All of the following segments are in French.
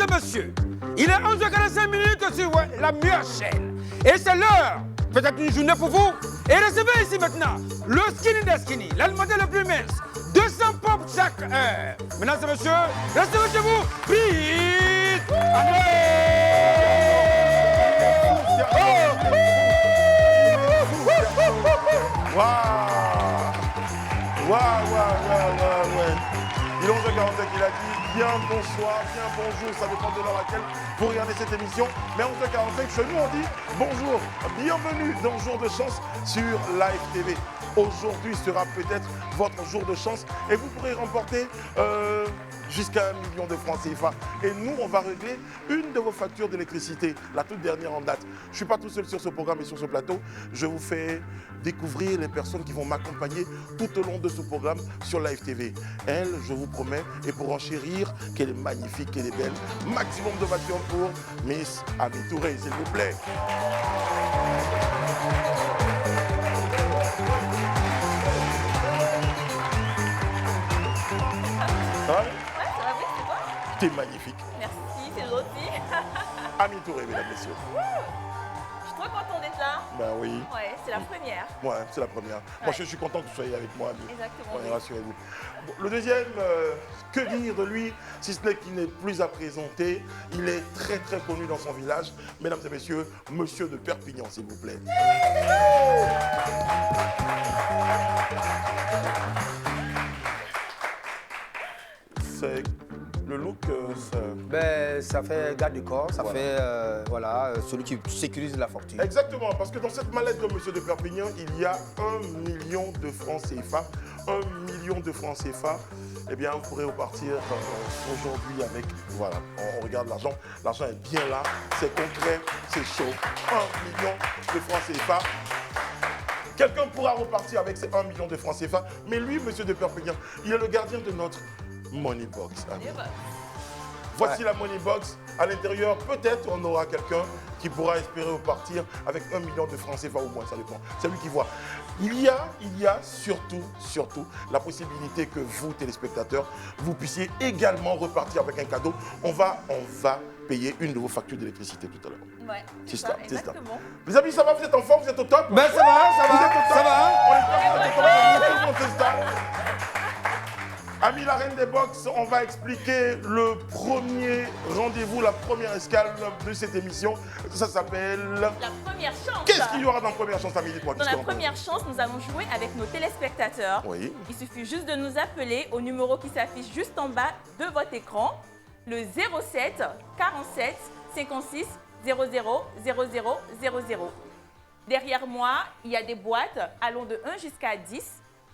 et messieurs, il est 11h45 sur la meilleure chaîne. Et c'est l'heure, peut-être une journée pour vous. Et recevez ici maintenant le skinny des skinny, l'allemandé le plus mince. 200 pop chaque heure. Mesdames et messieurs, recevez chez vous, Britt Il est 11h45, il a dit bien bonsoir, bien bonjour, ça dépend de l'heure à laquelle vous regardez cette émission. Mais 11h45, chez nous on dit bonjour, bienvenue dans Jour de Chance sur Live TV. Aujourd'hui sera peut-être votre jour de chance et vous pourrez remporter jusqu'à 1 million de francs CFA. Et nous, on va régler une de vos factures d'électricité, la toute dernière en date. Je ne suis pas tout seul sur ce programme et sur ce plateau. Je vous fais découvrir les personnes qui vont m'accompagner tout au long de ce programme sur Live TV. Elle, je vous promets, et pour enchérir qu'elle est magnifique, qu'elle est belle, maximum d'ovation pour Miss Ami Touré, s'il vous plaît. Ça va? Ouais, ça va, oui, c'est toi? T'es magnifique. Merci, c'est gentil. Ami Touré, mesdames, messieurs. Je suis trop contente d'être là. Ben oui. Ouais, c'est la première. Ouais, c'est la première. Ouais. Moi, je suis content que vous soyez avec moi, Ami. Exactement. Ouais, rassurez-vous. Bon, le deuxième, que dire de lui, si ce n'est qu'il n'est plus à présenter. Il est très, très connu dans son village. Mesdames et messieurs, monsieur de Perpignan, s'il vous plaît. C'est le look, Ben, ça fait garde du corps, ça Voilà. fait celui qui sécurise la fortune. Exactement, parce que dans cette mallette de monsieur de Perpignan, il y a 1 million de francs CFA. 1 million de francs CFA. Eh bien, vous pourrez repartir aujourd'hui avec, voilà, on regarde l'argent. L'argent est bien là, c'est concret, c'est chaud. 1 million de francs CFA. Quelqu'un pourra repartir avec ces 1 million de francs CFA, mais lui, monsieur de Perpignan, il est le gardien de notre Money Box. Ami. Et bah, Voici la Money Box. À l'intérieur, peut-être on aura quelqu'un qui pourra espérer repartir avec 1 million de francs CFA au moins, ça dépend. C'est lui qui voit. Il y a surtout la possibilité que vous, téléspectateurs, vous puissiez également repartir avec un cadeau. On va payer une de vos factures d'électricité tout à l'heure. ouais. C'est ça, ça, c'est ça. exactement. Les amis, ça va? Vous êtes en forme? Vous êtes au top? Ben, ça va, Vous êtes au top? ça va. On est pas tout le monde fait ça. Amis, la reine des box, on va expliquer le premier rendez-vous, la première escale de cette émission. Ça s'appelle... La première chance. Qu'est-ce qu'il y aura dans la première chance, Amélie? Dites-moi. Dans la première chance, nous allons jouer avec nos téléspectateurs. Oui. Il suffit juste de nous appeler au numéro qui s'affiche juste en bas de votre écran, le 07 47 56 00 00 00. Derrière moi, il y a des boîtes allant de 1 jusqu'à 10.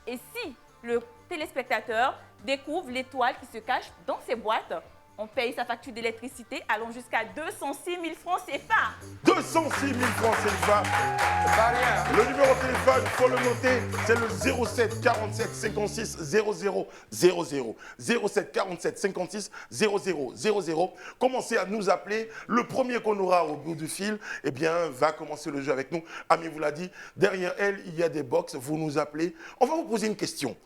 Et si le téléspectateur découvre l'étoile qui se cache dans ces boîtes, on paye sa facture d'électricité allant jusqu'à 206 000 francs CFA. 206 000 francs CFA. C'est pas rien. Le numéro de téléphone, il faut le noter, c'est le 07 47 56 00 00. 07 47 56 00 00. Commencez à nous appeler. Le premier qu'on aura au bout du fil, eh bien, va commencer le jeu avec nous. Ami vous l'a dit, derrière elle, il y a des box. Vous nous appelez. On va vous poser une question.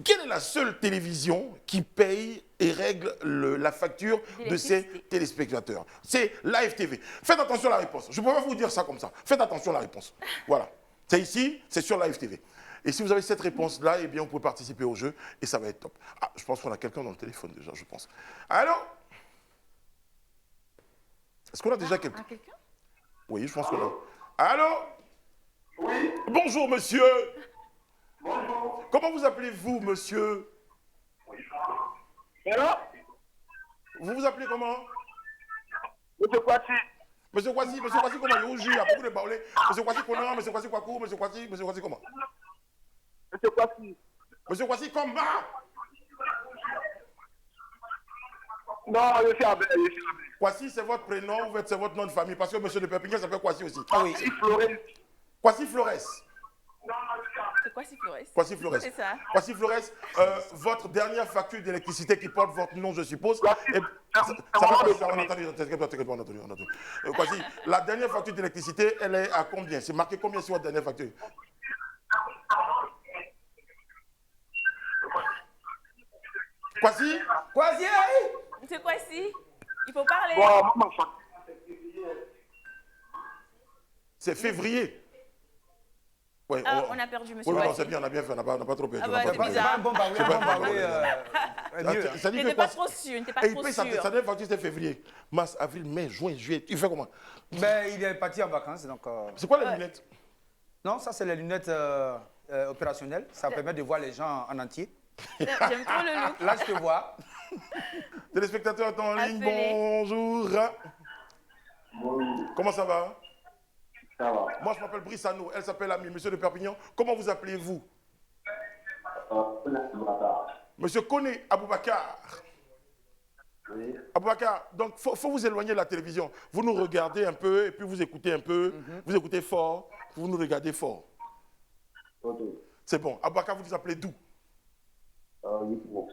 Quelle est la seule télévision qui paye et règle la facture de ses téléspectateurs? C'est Live TV. Faites attention à la réponse. Je ne peux pas vous dire ça comme ça. Faites attention à la réponse. Voilà. C'est ici, c'est sur Live TV. Et si vous avez cette réponse-là, eh bien, vous pouvez participer au jeu et ça va être top. Ah, je pense qu'on a quelqu'un dans le téléphone déjà, je pense. Allô? Est-ce qu'on a déjà quelqu'un? Quelqu'un? Oui, je pense qu'on a. Allô? Oui, Bonjour, monsieur. bonjour. Comment vous appelez-vous, monsieur? Et là, Vous vous appelez comment? monsieur Kwasi, Monsieur Kwasi comment? Il y a beaucoup de parler. Monsieur Kwasi comment? Monsieur Kwasi Kwakou? Monsieur Kwasi comment? monsieur Kwasi. Monsieur Kwasi comment? Non, je suis avec. Kwasi, c'est votre prénom ou c'est votre nom de famille? Parce que monsieur de Perpignan s'appelle Kwasi aussi. Ah oui. Kwasi Flores. Kwasi Flores. C'est quoi, si Flores? Kwasi Flores. C'est ça. Kwasi Flores, votre dernière facture d'électricité qui porte votre nom, je suppose. Kwasi, Et- c'est ça mon va nom de pas, on a famille. entendu, on a entendu. Kwasi, la dernière facture d'électricité, elle est à combien? C'est marqué combien sur votre dernière facture? Kwasi? Kwasi, Monsieur Kwasi, il faut parler. Bon, maman, C'est février. Ouais, Ah, on a perdu monsieur Oui, non, Kwasi. c'est bien, on a bien fait, on n'a pas trop perdu. Ah on bah, n'a c'est pas trop bizarre. un bon baoulé, un bon baoulé. Mieux. Ça dit que N'était pas Kwasi- trop sûr, n'était pas Et il trop paye sûr. sa dernière facture, c'était février. Mars, avril, mai, juin, juillet. Tu fais comment? Ben, il est parti en vacances, donc... C'est quoi les lunettes? Non, ça, c'est les lunettes opérationnelles. Ça permet de voir les gens en entier. J'aime trop le look. Là, je te vois. Téléspectateurs en ligne, Appelez. bonjour. Comment ça va? ça va. Moi, je m'appelle Brissano, elle s'appelle Ami. Monsieur de Perpignan, comment vous appelez-vous? Monsieur Koné Aboubakar. Oui. Aboubakar, donc faut vous éloigner de la télévision. Vous nous regardez un peu et puis vous écoutez un peu. Vous écoutez fort, vous nous regardez fort. Ok. C'est bon. Aboubakar, vous vous appelez d'où? Bon.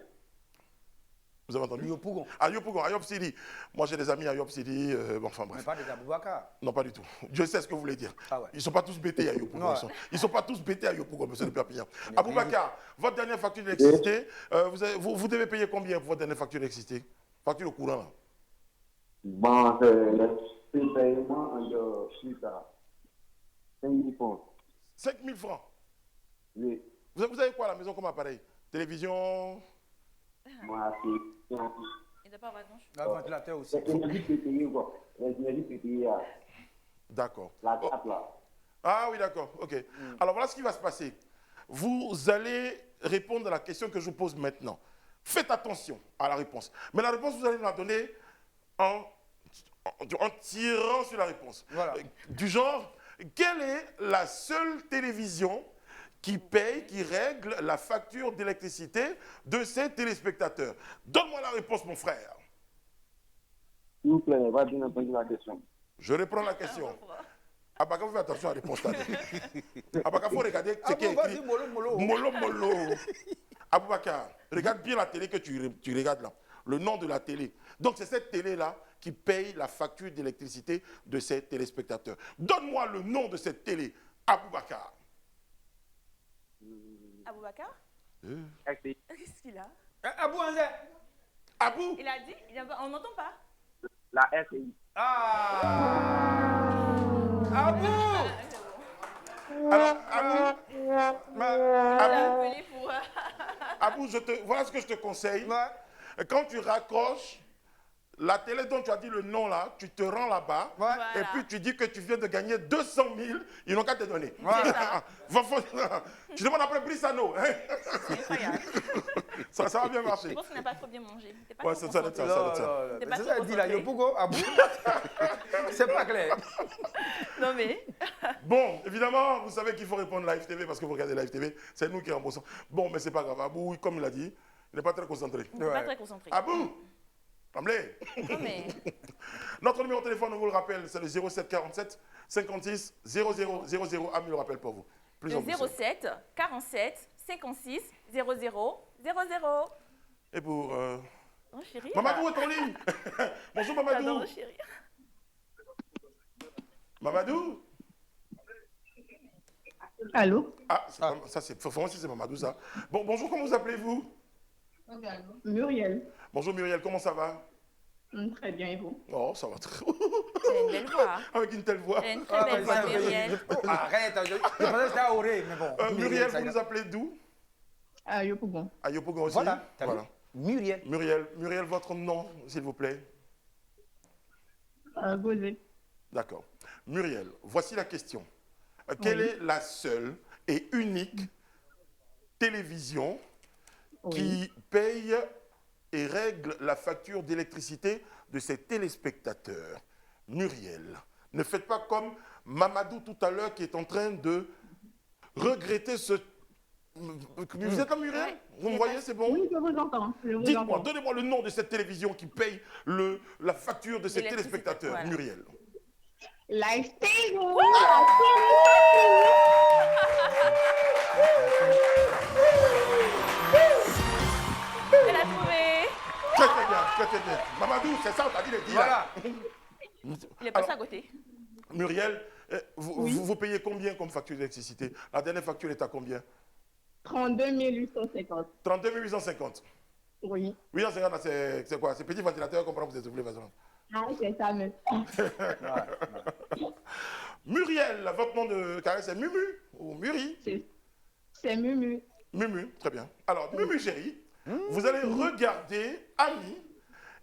Vous avez entendu? Yopougon. À Yopougon, à Yop City. Moi, j'ai des amis à Yop City. Bon, enfin Mais bref. pas des Aboubakar. Non, pas du tout. Je sais ce que vous voulez dire. Ah ouais. Ils ne sont pas tous bêtés à Yopougon. Ouais. Ils ne sont pas tous bêtés à Yopougon, monsieur de Perpignan. Aboubakar, votre dernière facture d'électricité, vous devez payer combien pour votre dernière facture d'électricité? Facture au courant, là. Bon, c'est le paiement de suite à 5 000 francs. 5 000 francs. Oui. Vous avez quoi à la maison comme appareil? Télévision? Moi, c'est Il n'est pas en vacances. Un ventilateur aussi. l'énergie payée, quoi. L'énergie payée, D'accord. la carte, là. Ah oui, d'accord. OK. Alors voilà ce qui va se passer. Vous allez répondre à la question que je vous pose maintenant. Faites attention à la réponse. Mais la réponse, vous allez la donner en tirant sur la réponse. Voilà. Du genre, quelle est la seule télévision qui paye, qui règle la facture d'électricité de ses téléspectateurs? Donne-moi la réponse, mon frère. S'il vous plaît, va bien entendre la question. Je reprends la question. Abaka, vous faites attention à la réponse. Abaka, il faut regarder ce qui est Vas-y, écrit. mollo, mollo. Molo, molo. Aboubakar, regarde bien la télé que tu regardes là. Le nom de la télé. Donc, c'est cette télé-là qui paye la facture d'électricité de ses téléspectateurs. Donne-moi le nom de cette télé, Aboubakar. Aboubakar, RCI. qu'est-ce qu'il a? Abou Anzé. Abou, Il a dit, on n'entend pas. La RCI. Ah. Abou. alors, Abou, Il a Abou, appelé pour... Abou, voilà ce que je te conseille. Ouais. Quand tu raccroches, la télé dont tu as dit le nom là, tu te rends là-bas Ouais. Voilà. et puis tu dis que tu viens de gagner 200 000, ils n'ont qu'à te donner. Voilà. Tu demandes après Brissano. Hein? C'est incroyable. Ça va bien Je marcher. pense qu'il n'a pas trop bien mangé. T'es pas Ouais, trop ça doit être ça, concentré. ça doit être ça. Non, T'es pas c'est trop ça, dit là, concentré. Yopougon, Abou. C'est pas clair. Non mais... Bon, évidemment, vous savez qu'il faut répondre Live TV parce que vous regardez Live TV, c'est nous qui remboursons. Bon, mais c'est pas grave. Abou, comme il a dit, il n'est pas très concentré. Il n'est pas très concentré. Abou, Amblé. Non mais... Notre numéro de téléphone, on vous le rappelle, c'est le 07 47 56 00 00. Ami le rappelle pour vous. Plus Le en plus. 07 47 56 00 00. Et pour... Oh chérie. Mamadou est en ligne. Bonjour Mamadou. J'adore chérie. Mamadou. Allô? Ah, ça c'est... Faut voir si c'est Mamadou ça. Bon, bonjour, comment vous appelez-vous? Muriel. Bonjour Muriel, comment ça va? Très bien, et vous? Oh, ça va très... Elle a une belle voix. Avec une telle voix. Elle a une très belle voix, Muriel. Arrête, je pensais que c'était à Auré, mais bon. Muriel, ça vous y est. nous appelez d'où? À Yopougon. À Yopougon aussi? Voilà, t'as vu? Voilà. Muriel. Muriel, votre nom, s'il vous plaît. Gauzet. D'accord. Muriel, voici la question. Quelle est la seule et unique télévision qui paye et règle la facture d'électricité de ses téléspectateurs? Muriel, ne faites pas comme Mamadou tout à l'heure qui est en train de regretter ce... Vous êtes là, Muriel? Ouais. Vous me voyez, c'est bon? Oui, je vous entends. Je vous Dites-moi, entends. donnez-moi le nom de cette télévision qui paye la facture de ses L'électricité, téléspectateurs, voilà. Muriel. Live TV. Elle a trouvé. Très très bien, très très bien. Mamadou, c'est ça, on t'a dit de dire. Voilà. Il est passé à côté. Muriel, vous payez combien comme facture d'électricité? La dernière facture est à combien? 32 850. 32 850. Oui. 850, c'est quoi? C'est petit ventilateur, comment vous êtes soufflé, par exemple? Ah, c'est ça, mais. Muriel, votre nom de carré, c'est Mumu ou Muri? C'est Mumu. Mumu, très bien. Alors, Mumu chérie, vous allez regarder Ami,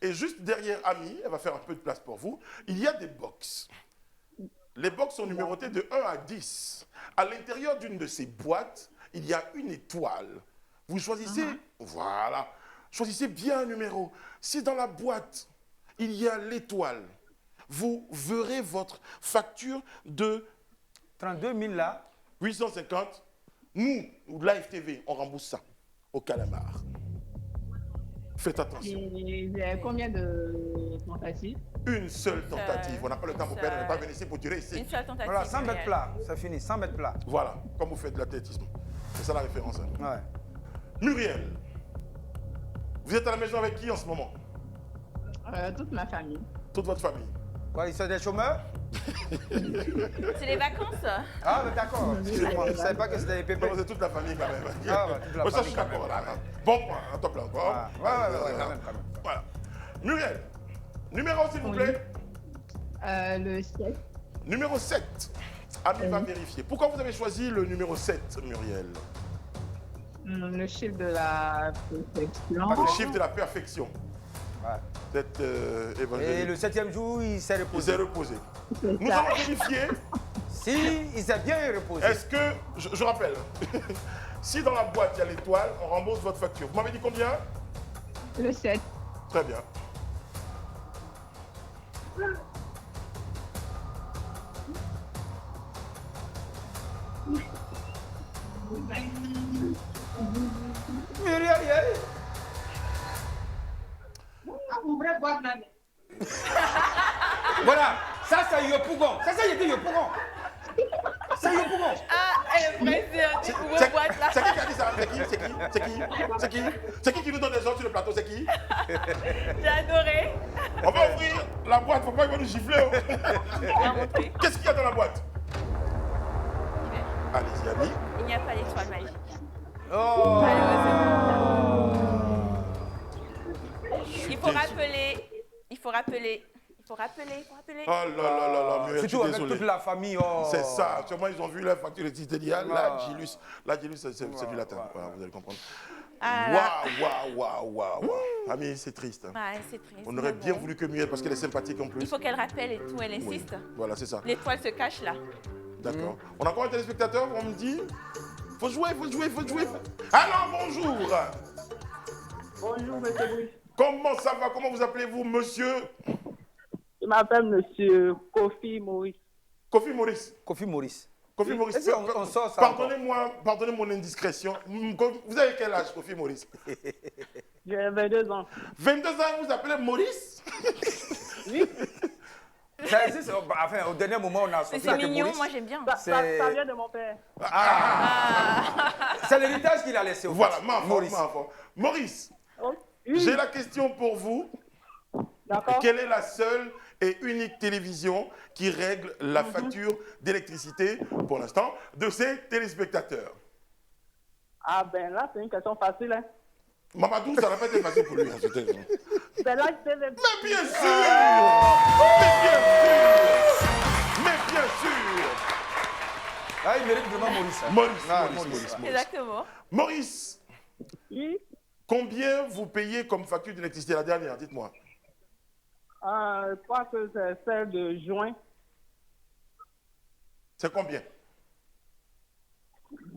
et juste derrière Ami, elle va faire un peu de place pour vous, il y a des box. Les box sont numérotées de 1 à 10. À l'intérieur d'une de ces boîtes, il y a une étoile. Vous choisissez, voilà, choisissez bien un numéro. Si dans la boîte, il y a l'étoile, vous verrez votre facture de 32 000 là. 850. Nous, Live TV, on rembourse ça au calamar. Faites attention. Et j'ai combien de tentatives? Une seule tentative. On n'a pas le temps pour perdre, on n'est pas venu ici pour durer ici. Une seule tentative. Voilà, 100 mètres Muriel. plat. C'est fini, 100 mètres plat. Voilà, comme vous faites de l'athlétisme. C'est ça la référence. Hein. Ouais. Muriel, vous êtes à la maison avec qui en ce moment? Toute ma famille. Toute votre famille. Quoi, ils sont des chômeurs? C'est les vacances. Ah, mais d'accord. Excusez-moi, je ne savais pas que c'était des pépés. Non, c'est toute la famille quand même. Ah, ouais, toute la Bon, ça, je famille suis quand d'accord. même. Voilà. Bon point, un top là encore. Ah, ouais, quand même. Voilà. Muriel, numéro s'il vous Oui. plaît. Le 7. Numéro 7. Ami va vérifier. Pourquoi vous avez choisi le numéro 7, Muriel? Le chiffre de la perfection. Le chiffre de la perfection. Ouais. Cette Et évangélique. le 7e jour, il s'est Il reposé. s'est reposé. C'est Nous ça. allons vérifier. Si, il s'est bien reposé. Est-ce que, je rappelle, si dans la boîte il y a l'étoile, on rembourse votre facture. Vous m'avez dit combien? Le 7. Très bien. Muriel, voilà, ça c'est Yopougon. Ça c'est Yopougon. C'est Yopougon. Ah, elle est vraie, c'est boîte là. C'est qui qui a dit ça? C'est qui nous donne des ordres sur le plateau? C'est qui? J'ai adoré. On va ouvrir la boîte, faut pas qu'il va nous gifler. Oh. On va montrer. Qu'est-ce qu'il y a dans la boîte? Allez-y, Ami. Il n'y a pas d'étoile magique. Oh. Malheureusement. Il faut rappeler. Oh là là là là, Muriel, je suis Surtout avec désolé. toute la famille. Oh. C'est ça. Actuellement, ils ont vu la facture de Titélia. Ah. La Gilus, c'est du latin. Ouais. Voilà, vous allez comprendre. Ah là. Waouh. Ami, c'est triste. hein. Ouais, c'est triste. On aurait mais bien bon. voulu que Muriel, parce qu'elle est sympathique en plus. Il faut qu'elle rappelle et tout, elle Oui. insiste. Voilà, c'est ça. L'étoile se cache là. D'accord. On a encore un téléspectateur, on me dit. Faut jouer. Alors, bonjour. Bonjour, monsieur Louis. Comment ça va? Comment vous appelez-vous, monsieur? Je m'appelle monsieur Kofi Maurice. Kofi Maurice. Kofi Maurice. Kofi Maurice. Est-ce qu'on sort ça Pardonnez mon indiscrétion. Vous avez quel âge, Kofi Maurice? J'ai 22 ans. 22 ans, vous appelez Maurice? Enfin, au dernier moment, on a Mais sorti c'est que mignon, Maurice. moi j'aime bien. Ça vient de mon père. C'est l'héritage qu'il a laissé. au Voilà, fait. Maurice. Maurice, Oh, oui, j'ai la question pour vous. d'accord. Quelle est la seule et unique télévision qui règle la facture d'électricité, pour l'instant, de ses téléspectateurs? Ah ben là, c'est une question facile. Hein. Mamadou, ça n'a pas été facile pour lui. Hein, C'est là que c'est le... Mais bien sûr! Mais bien sûr! Ah, il mérite vraiment Maurice. hein. Maurice. Exactement. Maurice, Oui. combien vous payez comme facture d'électricité la dernière? Dites-moi. Je crois que c'est celle de juin. C'est combien?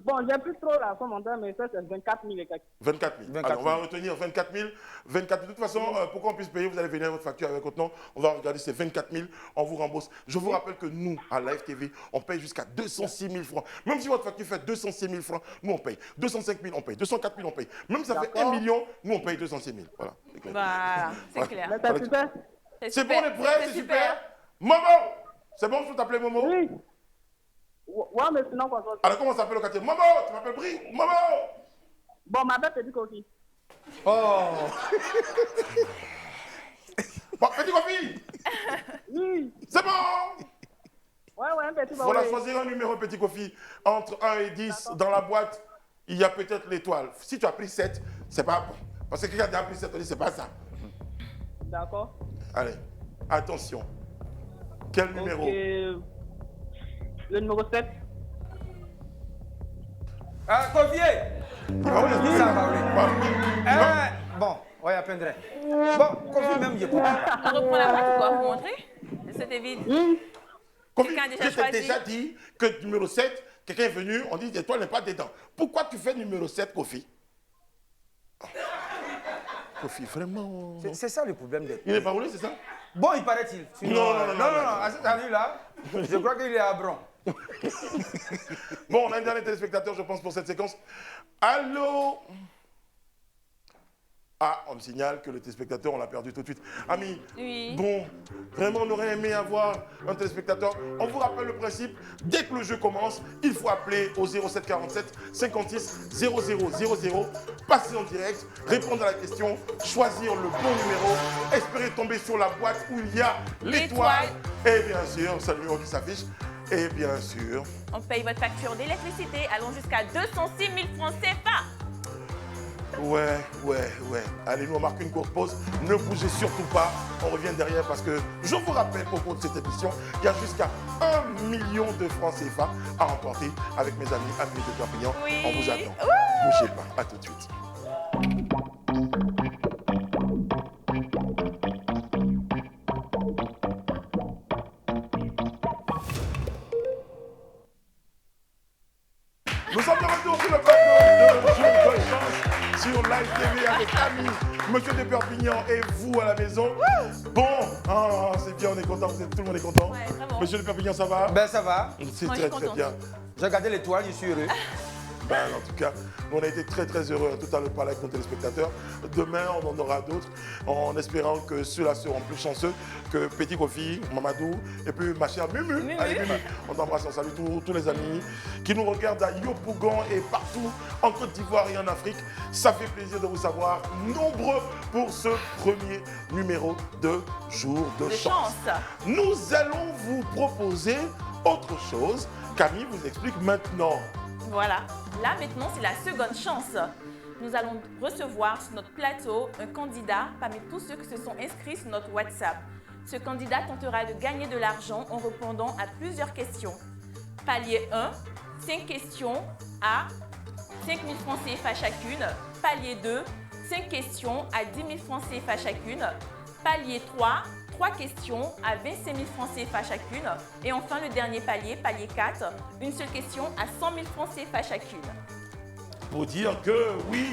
Bon, j'ai plus trop la somme en temps, mais ça, c'est 24 000 et quelques. 24 000. 24 000. Alors, on va retenir 24 000. 24 000. De toute façon, pour qu'on puisse payer, vous allez venir votre facture avec votre nom. On va regarder, c'est 24 000. On vous rembourse. Je vous rappelle que nous, à Live TV, on paye jusqu'à 206 000 francs. Même si votre facture fait 206 000 francs, nous, on paye. 205 000, on paye. 204 000, on paye. Même si ça fait 1 million, nous, on paye 206 000. Voilà. C'est clair. Voilà, c'est clair. Mais c'est super. C'est bon, on est prêts, c'est super. Momo! C'est bon, je peux t'appeler Momo? Oui. Ouais, mais sinon, quoi ça. Alors, comment s'appelle le quartier? Momo! Tu m'appelles Bri? Momo! Bon, ma belle, c'est du coquille. Oh. Bon, petit Kofi! Oui. C'est bon! Ouais, un petit peu. Voilà, oui. choisir un numéro, petit Kofi. Entre 1 et 10, dans la boîte, il y a peut-être l'étoile. Si tu as pris 7, c'est pas bon. Parce que quelqu'un a appelé 7, on dit c'est pas ça. D'accord. Allez, attention. Quel numéro? Ok. Le numéro 7. Ah, Covier. Ah oui, oui. Ça va, oui. Ah, Bon, ouais, apprendrai. Bon, Covier même, je peux pas. On reprend la boîte ou quoi? Vous montrez? C'était vide. Combien Quelqu'un a déjà je t'ai choisi? déjà dit que numéro 7, quelqu'un est venu, on dit l'étoile n'est pas dedans. Pourquoi tu fais numéro 7, Kofi? Kofi, vraiment. C'est ça le problème des. Il n'est pas roulé, c'est ça? Bon, il paraît-il. Sinon, Non. À cette allure-là, je crois qu'il est à Bron. Bon, on a un dernier téléspectateur, je pense, pour cette séquence. Allô? Ah, on me signale que le téléspectateur, on l'a perdu tout de suite. Amis, Oui. bon, vraiment, on aurait aimé avoir un téléspectateur. On vous rappelle le principe, dès que le jeu commence, il faut appeler au 07 47 56 00 00, passer en direct, répondre à la question, choisir le bon numéro, espérer tomber sur la boîte où il y a l'étoile. Et bien sûr, c'est le numéro qui s'affiche. Et bien sûr... On paye votre facture d'électricité, allons jusqu'à 206 000 francs CFA. Ouais. Allez, nous on marque une courte pause. Ne bougez surtout pas. On revient derrière parce que je vous rappelle au cours de cette émission, il y a jusqu'à 1 million de francs CFA à remporter avec mes amis de Perpignan. Oui. On vous attend. Bougez pas. À tout de suite. Nous sommes de retour sur le plateau de Jour de Chance sur Live TV avec Ami, Monsieur de Perpignan et vous à la maison. Bon, c'est bien, on est content, tout le monde est content. Ouais, vraiment. Monsieur de Perpignan, ça va? Ben, ça va. C'est Moi, je très suis très contente. bien. J'ai regardé l'étoile, je suis heureux. Ben, en tout cas, on a été très très heureux tout à l'heure de parler avec nos téléspectateurs. Demain, on en aura d'autres, en espérant que ceux-là seront plus chanceux que Petit Kofi, Mamadou, et puis ma chère Mumu. Mumu. Allez, Mumu, on t'embrasse, on salue tous les amis qui nous regardent à Yopougon et partout en Côte d'Ivoire et en Afrique. Ça fait plaisir de vous savoir nombreux pour ce premier numéro de Jour de Chance. Nous allons vous proposer autre chose. Camille vous explique maintenant. Voilà, là maintenant c'est la seconde chance. Nous allons recevoir sur notre plateau un candidat parmi tous ceux qui se sont inscrits sur notre WhatsApp. Ce candidat tentera de gagner de l'argent en répondant à plusieurs questions. Palier 1, 5 questions à 5 000 francs CFA chacune. Palier 2, 5 questions à 10 000 francs CFA chacune. Palier 3, 3 questions à 25 000 francs CFA chacune. Et enfin, le dernier palier, palier 4, une seule question à 100 000 francs CFA chacune. Pour dire que, oui,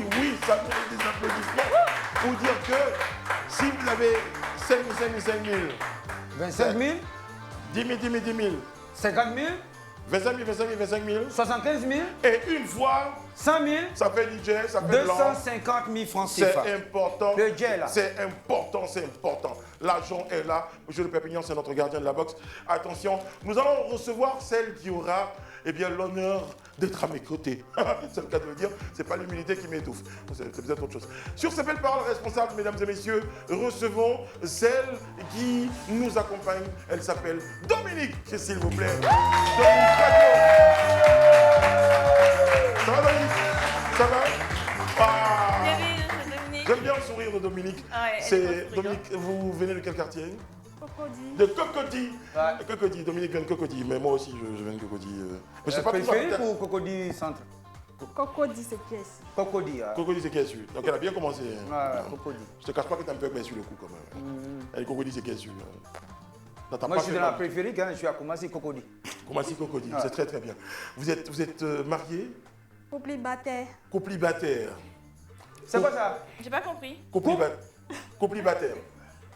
ça mérite des applaudissements. Pour dire que si vous avez 5 000, 25 000, 10 000, 50 000, 25 000, 75 000, et une fois, 100 000, ça fait DJ, ça fait blanc. 250 000 francs CFA. C'est important. Le jet, là. C'est important. L'argent est là. Monsieur le Perpignan, c'est notre gardien de la boxe. Attention, nous allons recevoir celle qui aura l'honneur d'être à mes côtés. C'est le cas de le dire. C'est pas l'humilité qui m'étouffe. C'est peut-être autre chose. Sur ces belles paroles responsables, mesdames et messieurs, recevons celle qui nous accompagne. Elle s'appelle Dominique, s'il vous plaît. Dominique Radio. Ça va, Dominique? Ça va? Ah. Dominique. J'aime bien le sourire de Dominique. Ouais, elle est C'est trop souriante. Dominique, vous venez de quel quartier? Cocody. De Cocody. Ouais. Cocody, Dominique vient de Cocody, mais moi aussi je viens de Cocody. Mais c'est pas tout ça. Périphérique ou Cocody Centre? Cocody, c'est qui est-ce? Cocody. Cocody, c'est qu'est-ce que? Donc elle a bien commencé. Ouais, Cocody. Je te cache pas que t'es un peu sur le coup quand même. Elle Cocody, c'est qu'est-ce que? Moi, je suis dans la périphérique, je suis à Koumassi, Cocody. Koumassi, Cocody, c'est très très bien. Vous êtes marié? Coplibataire. Coplibataire. C'est quoi ça? J'ai pas compris. Coplibataire.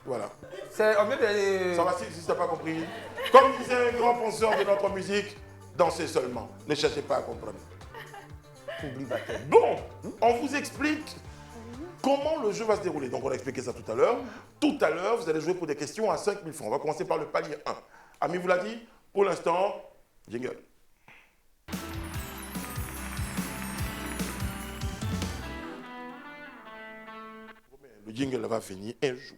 Voilà. C'est en fait Ça va si t'as pas compris. Comme disait un grand penseur de notre musique, dansez seulement. Ne cherchez pas à comprendre. Coplibataire. Bon, on vous explique comment le jeu va se dérouler. Donc on a expliqué ça tout à l'heure. Tout à l'heure, vous allez jouer pour des questions à 5 000 francs. On va commencer par le palier 1. Ami vous l'a dit, pour l'instant, jingle. Le jingle va finir un jour.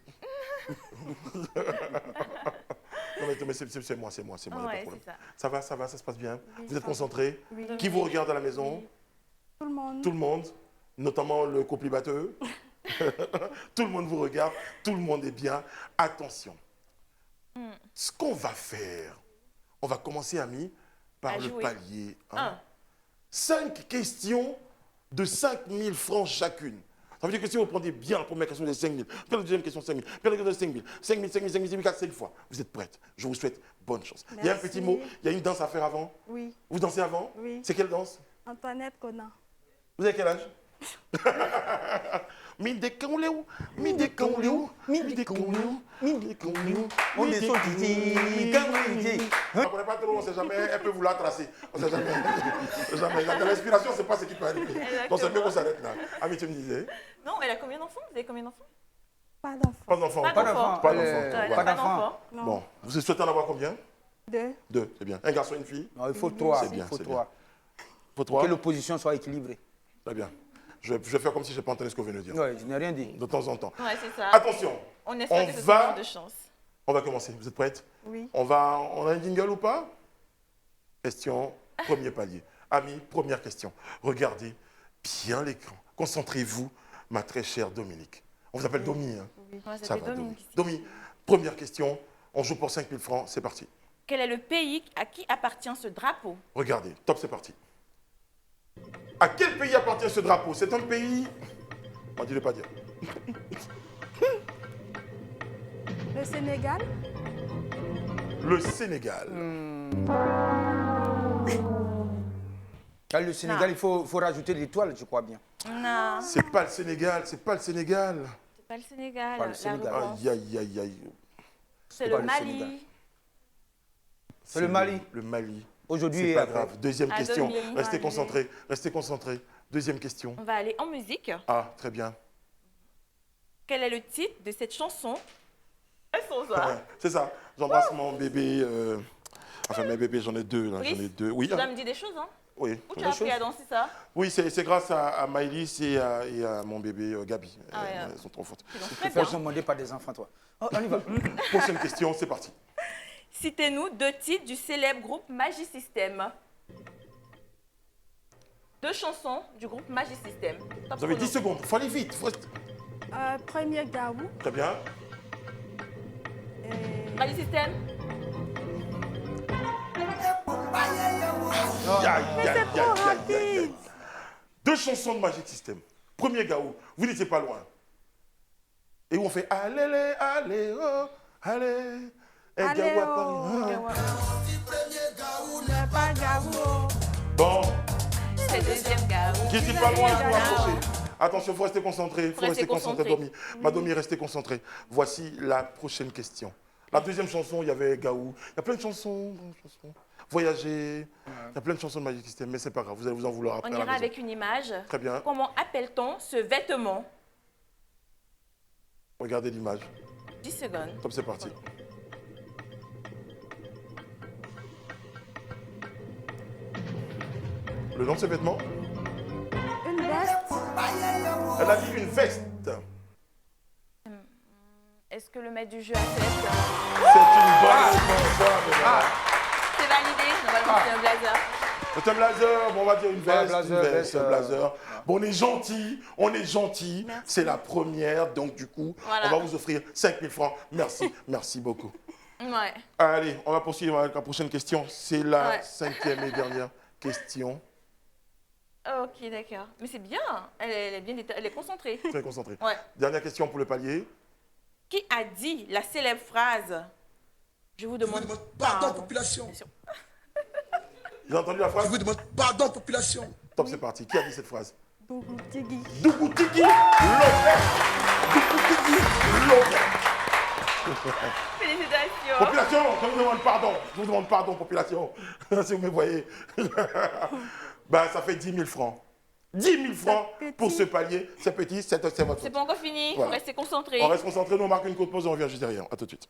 Non mais c'est moi, il n'y a pas de Ouais, problème. c'est ça. Ça va, ça se passe bien. Oui, Vous êtes ça va. concentrés. Oui. Qui vous regarde à la maison? Tout le monde. Tout le monde, notamment le coplibateur. Tout le monde vous regarde, tout le monde est bien. Attention. Ce qu'on va faire, on va commencer, amis, par À le jouer. palier 1. 1. 5 questions de 5 000 francs chacune. Ça veut dire que si vous prenez bien la première question de 5 000, puis la deuxième question de 5 000, puis la deuxième de 5 000, 5 000, 5 000, 5 000, 5 000, 4, 5 fois. Vous êtes prêtes. Je vous souhaite bonne chance. Il y a un Merci. petit mot, il y a une danse à faire avant. Oui. Vous dansez avant? Oui. C'est quelle danse? Antoinette Conan. Vous avez quel âge? On ne connaît pas trop, on ne sait jamais, elle peut vous la tracer. On ne sait jamais. Jamais. Dans l'inspiration, c'est pas ce qui peut arriver. Donc c'est mieux qu'on s'arrête là. Ami, tu me disais? Non, elle a combien d'enfants? Vous avez combien d'enfants? Pas d'enfant. Pas d'enfant. Pas d'enfants. Pas Ouais, d'enfant. elle a pas d'enfants. Non. Bon, vous souhaitez en avoir combien? 2. 2, c'est bien. Un garçon et une fille? Non, il faut 3. C'est bien, Il faut c'est 3. Faut Pour 3? que l'opposition soit équilibrée. Très bien. Je vais faire comme si je n'ai pas entendu ce que vous venez de dire. Oui, je n'ai rien dit. De temps en temps. Ouais, c'est ça. Attention, On espère on que ce va- soit de chance. on va commencer. Vous êtes prêtes? Oui. On a un jingle ou pas? Question, premier palier. Amis, première question. Regardez bien l'écran. Concentrez-vous, ma très chère Dominique. On vous appelle Domi, hein? Ouais, Ça c'était va, Domi. Dominique. Domi, première question. On joue pour 5 000 francs, c'est parti. Quel est le pays à qui appartient ce drapeau? Regardez, top, c'est parti. À quel pays appartient ce drapeau? C'est un pays... On ne dit pas dire. Le Sénégal. Le Sénégal. Dans le Sénégal, il faut rajouter l'étoile, je crois bien. Non, C'est pas le Sénégal, c'est pas le Sénégal. c'est pas le Sénégal. Pas le la Sénégal. réponse. Aïe, aïe, aïe, aïe. C'est pas le le Sénégal. Mali. C'est le Mali. Le Mali. Aujourd'hui C'est et pas après. grave. Deuxième Ah, question. Domi, Restez allez. concentrés. Restez concentrés. Deuxième question. On va aller en musique. Ah, très bien. Quel est le titre de cette chanson? Elles sont ça. Ouais, c'est ça. J'embrasse mon bébé. Enfin, mes bébés, j'en ai 2. Là. Brice, J'en ai 2. Oui, Tu dois me dire des choses, hein? oui. Où tu as appris à danser ça? Oui, c'est grâce à Maëlys et à mon bébé Gabi. Ah ouais, Elles sont trop fortes. Tu danses Tu très peux bien. faire demander par des enfants, toi. Oh, on y va. Prochaine question, c'est parti. Citez-nous 2 titres du célèbre groupe Magic System. 2 chansons du groupe Magic System. Top Vous avez chrono. 10 secondes. Il faut aller vite. Premier Gaou. Très bien. Magic System. Aïe, aïe, aïe, aïe, aïe, aïe. 2 chansons de Magic System. Premier Gaou, vous n'étiez pas loin. Et où on fait allez, les, allez, oh, allez. Et Allez, Gaou à oh, Paris. Gaou. Mais pas Gaou. Bon, C'est deuxième Gaou. qui n'était pas loin, vous Gaou. rapprochez. Attention, il faut rester concentré. Il faut Faut rester rester concentré, concentré. Domi. Ma Domi, restez concentré. Voici la prochaine question. La deuxième chanson, il y avait Gaou. Il y a plein de chansons. Voyager. Il y a plein de chansons de Magic System, mais c'est pas grave. Vous allez vous en vouloir après. On à la ira maison. avec une image. Très bien. Comment appelle-t-on ce vêtement? Regardez l'image. 10 secondes. Top, c'est parti. Le nom de ce vêtement? Une veste. Elle a dit une veste. Est-ce que le maître du jeu accepte? C'est une bonne réponse. Voilà. C'est validé. Normalement, c'est un blazer. C'est un blazer, bon, on va dire une Voilà, veste, blazer, une veste, veste, un blazer. Bon, on est gentil, Merci. c'est la première, donc du coup, Voilà. on va vous offrir 5 000 francs. Merci, merci beaucoup. Ouais. Allez, on va poursuivre avec la prochaine question. C'est la Ouais. 5e et dernière question. Ok, d'accord. Mais c'est bien. Elle est bien elle est concentrée. Très concentré. Ouais. Dernière question pour le palier. Qui a dit la célèbre phrase? Je vous demande Pardon, population. Bien sûr. Vous avez entendu la Je phrase? vous demande pardon, population. Top, c'est parti. Qui a dit cette phrase? Bougou Tigui. Dougoutiki Lopez. Dougoutiki Lopez. Félicitations. Population, je vous demande pardon. Je vous demande pardon, population. Si vous me voyez. Ben, ça fait 10 000 francs. 10 000 francs petit. pour ce palier. C'est petit, c'est votre C'est faute. pas encore fini. Voilà. Restez concentrés. On reste concentré, nous on marque une courte pause et on revient juste derrière. A tout de suite.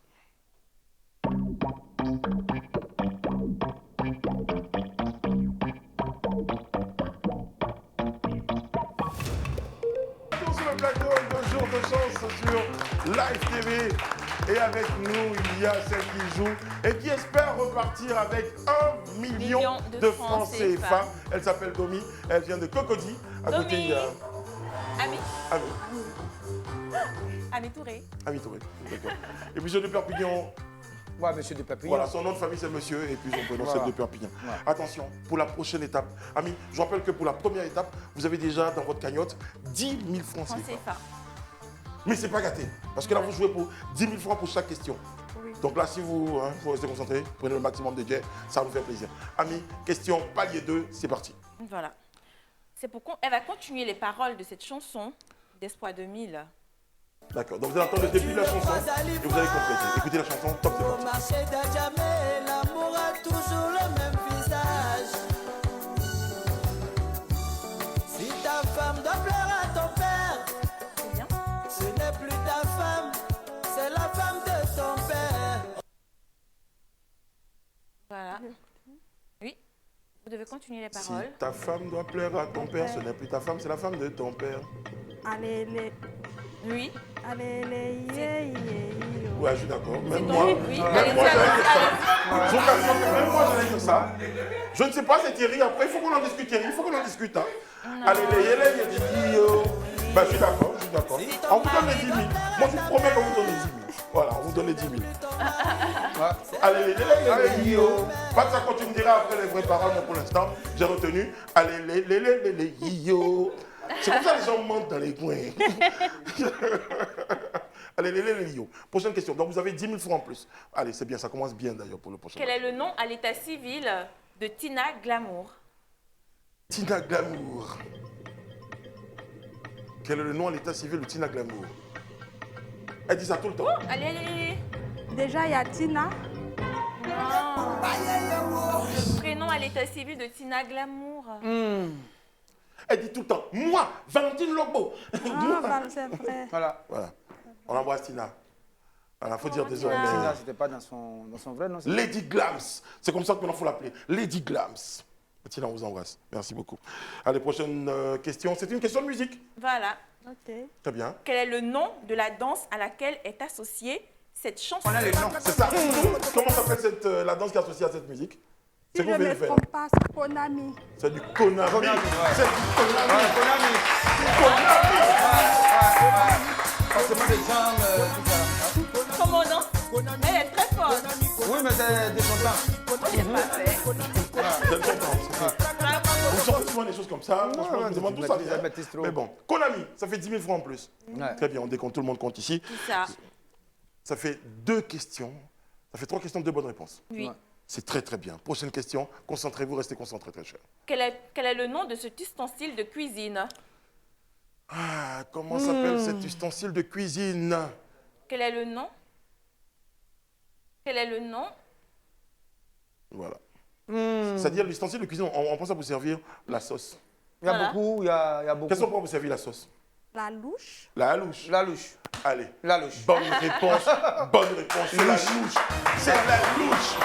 Sur le plateau de Jour de Chance sur Live TV. Et avec nous, il y a celle qui joue et qui espère repartir avec 1 million de francs CFA. Elle s'appelle Domi, elle vient de Cocody. À côté, il y a Ami. Ami. Ami Touré. Ami Touré, d'accord. Et monsieur de Perpignan. Ouais, monsieur de Perpignan. Voilà, son nom de famille c'est monsieur et puis son prénom Voilà. c'est de Perpignan. Ouais. Attention, pour la prochaine étape, Ami, je rappelle que pour la première étape, vous avez déjà dans votre cagnotte 10 000 francs Francs CFA. CFA. Mais c'est pas gâté, parce que là vous jouez pour 10 000 francs pour chaque question. Oui. Donc là, si vous faut rester concentré, prenez le maximum de jets, ça nous fait plaisir. Ami, question palier 2, c'est parti. Voilà. C'est pour elle va continuer les paroles de cette chanson d'Espoir 2000. D'accord, donc vous allez entendre le début de la chanson et vous allez compléter. Écoutez la chanson, top, c'est Au parti. marché de jamais, l'amour a toujours le même visage. Si ta femme doit pleurer à ton père, C'est bien. ce n'est plus ta femme, c'est la femme de ton père. Voilà. Oui. Vous devez continuer les Si paroles. ta femme doit pleurer à ton père, ce n'est plus ta femme, c'est la femme de ton père. Allez, les. Oui. Allez, les. Yeah, yeah, yeah. Ouais, je suis d'accord. Même ton- moi, oui, même allez-y, moi, j'allais dire ça. allez-y. Je vous cache pas que même moi, j'allais dire ça. Je ne sais pas, c'est Thierry. Après, il faut qu'on en discute, Thierry. Il faut qu'on en discute. Hein. Allez, les Didi. Ben, je suis d'accord, je suis d'accord. On vous donne les 10 000. Moi, je vous promets qu'on vous donne les 10 000. Voilà, on vous donne les 10 000. Allez, les Didi. Pas de ça quand tu me diras après les vraies paroles, mais pour l'instant, j'ai retenu. Allez, les Yo. C'est comme ça que les gens mentent dans les coins. Allez, les Yo. Prochaine question. Donc, vous avez 10 000 francs en plus. Allez, c'est bien, ça commence bien d'ailleurs pour le prochain. Quel est le nom à l'état civil de Tina Glamour? Tina Glamour. Quel est le nom à l'état civil de Tina Glamour? Elle dit ça tout le temps. Allez, allez, allez. Déjà, il y a Tina. Non. Le prénom à l'état civil de Tina Glamour. Elle dit tout le temps, moi, Valentine Lobo. Ah, c'est vrai. Voilà. Voilà. On embrasse Tina. Voilà, faut dire désolé. Tina. Tina, c'était pas dans son vrai nom. c'était- Lady Glams. C'est comme ça qu'on faut l'appeler. Lady Glams. Tina, on vous embrasse. Merci beaucoup. Allez, prochaine question. C'est une question de musique. Voilà. Ok. Très bien. Quel est le nom de la danse à laquelle est associée cette chanson? On a les noms. C'est ça. Comment s'appelle la danse qui est associée à cette musique? Si C'est je vous ne venez me faire. trompe pas, c'est Konami. C'est du Konami. Konami, ouais. C'est du Konami. Ouais, Konami. Konami. Forcément des jambes, tout ça. Comment on danse? Elle est très forte. Oui, mais c'est des chantants. Moi, j'ai pas fait. C'est le temps. Vous sortez souvent des choses comme ça. Franchement, je ouais, me demande tu d'où ça maîtrises- vient. maîtrises trop. Mais bon, Konami, ça fait 10 000 francs en plus. Ouais. Très bien, on décompte, tout le monde compte ici. Tout ça. Ça fait 2 questions. Ça fait 3 questions, 2 bonnes réponses. Oui. Ouais. C'est très très bien. Prochaine question. Concentrez-vous, restez concentrés, très cher. Quel est le nom de cet ustensile de cuisine? Ah, comment s'appelle cet ustensile de cuisine? Quel est le nom? Quel est le nom? Voilà. C'est-à-dire l'ustensile de cuisine, on pense à vous servir la sauce. Il y a Voilà. beaucoup, il y a beaucoup. Qu'est-ce qu'on peut vous servir la sauce? La louche. La halouche. La louche. Allez. La louche. Bonne réponse. Bonne réponse. C'est la louche. C'est la louche.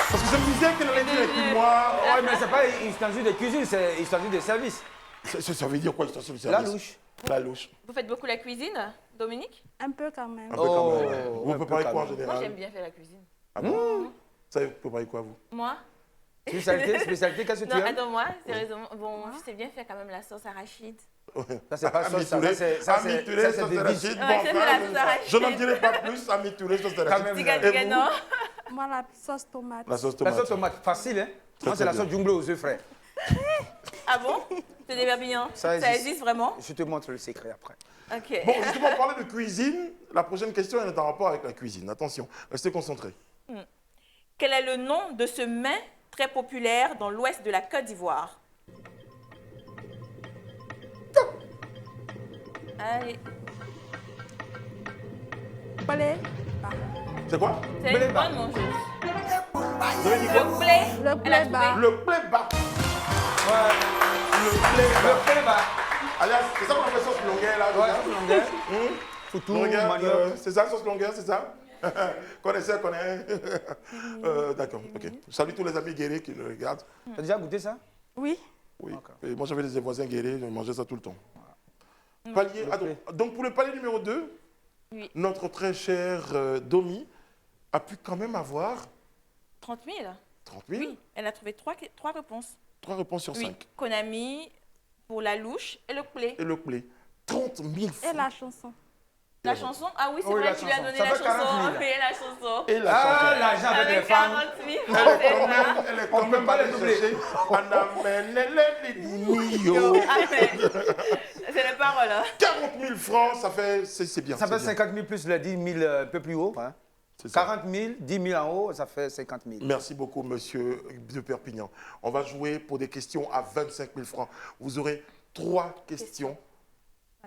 Parce que je me disais qu'elle allait dire avec moi. Ouais, mais c'est pas une ustensile de cuisine, c'est une ustensile de service. Ça veut dire quoi, ustensile de La service? louche. La louche. Vous faites beaucoup la cuisine, Dominique? Un peu quand même. Un peu quand Oh, même. Vous un peu préparez quand quoi en même. Moi, général? j'aime bien faire la cuisine. Ah bon? Vous savez préparer quoi, vous? Moi? Spécialité, qu'est-ce que tu Non, aimes? attends, moi, sérieusement, bon, je sais bien faire quand même la sauce arachide. Ça, c'est pas sauce, ça, c'est des biches. Bon, Ouais, c'est la sauce arachide. je n'en dirai pas plus. Ami Touré, sauce Quand d'arachide. même. Tiga, Et tiga, vous? non? Moi, la sauce tomate. La sauce La tomate. sauce tomate, facile, hein? Très, Moi, c'est la très sauce bien. jumbo aux œufs frais. Ah bon? C'est des Perpignan? Ça existe vraiment? Je te montre le secret après. Ok. Bon, justement, on parlait de cuisine. La prochaine question elle est en rapport avec la cuisine. Attention, restez concentrés. Quel est le nom de ce mets très populaire dans l'ouest de la Côte d'Ivoire? Allez. Blé. C'est quoi? C'est Blé une bas. bonne mangeuse. Vous avez dit quoi? Le blé. Le Elle a blé bas. trouvé. Le playback. Ouais. Le playback. Le bas. Alias, c'est ça qu'on appelle sauce longueur, là? Ouais, déjà? sauce longueur. Foutou, Longueur, manioc. c'est ça, sauce longueur, c'est ça? Connaissez, connaît. D'accord, ok. Salut tous les amis guéris qui le regardent. T'as déjà goûté ça? Oui. Oui. D'accord. Et moi, j'avais des voisins guéris, je mangeais ça tout le temps. Palier, Le play. donc pour le palier numéro 2, Oui. notre très cher Domi a pu quand même avoir 30 000? 30 000, Oui. Elle a trouvé trois réponses. 3 réponses sur 5. Oui. Konami pour la louche et le blé. Et le play. 30 000 Et francs. la chanson. La chanson? Ah oui, c'est Oui, vrai, la tu lui as chanson. donné Ça la fait 40 chanson. 000. Oui, la chanson. Et la Ah, chanson. l'argent avec les Avec femmes. 40 000 Elle francs, est c'est quand ça. même, elle est On quand peut même pas allée les doubler. chercher. On amène les millions. Ah, mais c'est les paroles. Hein. 40 000 francs, ça fait, c'est bien. Ça fait c'est bien. 50 000 plus le 10 000 un peu plus haut. Hein. C'est ça. 40 000, 10 000 en haut, ça fait 50 000. Merci beaucoup, monsieur de Perpignan. On va jouer pour des questions à 25 000 francs. Vous aurez 3 questions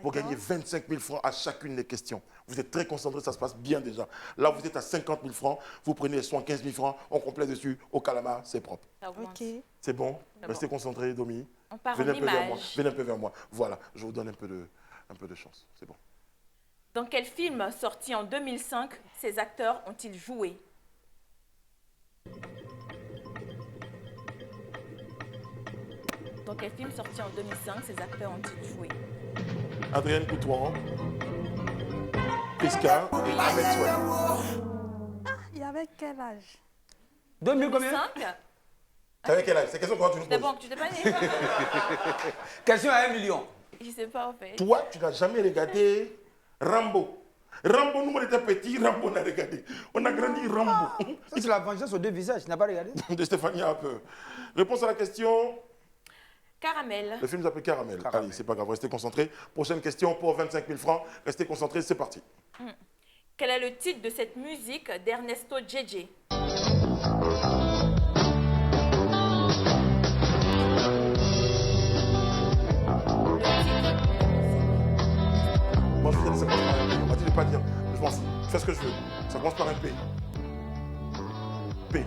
pour gagner 25 000 francs à chacune des questions. Vous êtes très concentrés, ça se passe bien déjà. Là, vous êtes à 50 000 francs, vous prenez les 75 000 francs, on complète dessus, au calamar, c'est propre. Ça augmente. Ok. C'est bon? Restez concentrés, Domi. On part Venez en un peu vers moi. image. Venez un peu vers moi. Voilà, je vous donne un peu de chance. C'est bon. Dans quel film sorti en 2005 ces acteurs ont-ils joué? Dans quel film sorti en 2005 ces acteurs ont-ils joué? Adrienne Coutouan, Prisca et Ahmed Souane. Il y avait quel âge? 2000 combien? 2005? C'est avec quel âge? C'est question qu'on tu nous C'est poses. bon, tu t'es pas né? Question à 1 million. Je sais pas en fait. Toi, tu n'as jamais regardé Rambo. Rambo, nous, on était petits, Rambo, on a regardé. On a grandi Rambo. Ça, c'est la vengeance aux deux visages. Tu n'as pas regardé? De Stéphanie un peu. Réponse à la question. Caramel. Le film s'appelle Caramel. Caramel. Allez, c'est pas grave, restez concentrés. Prochaine question pour 25 000 francs. Restez concentrés, c'est parti. Quel est le titre de cette musique d'Ernesto Djedje? Moi, je vous ai dit, ça commence par un P. On m'a dit de ne pas dire. Je m'en fous. Je fais ce que je veux. Ça commence par un P. P.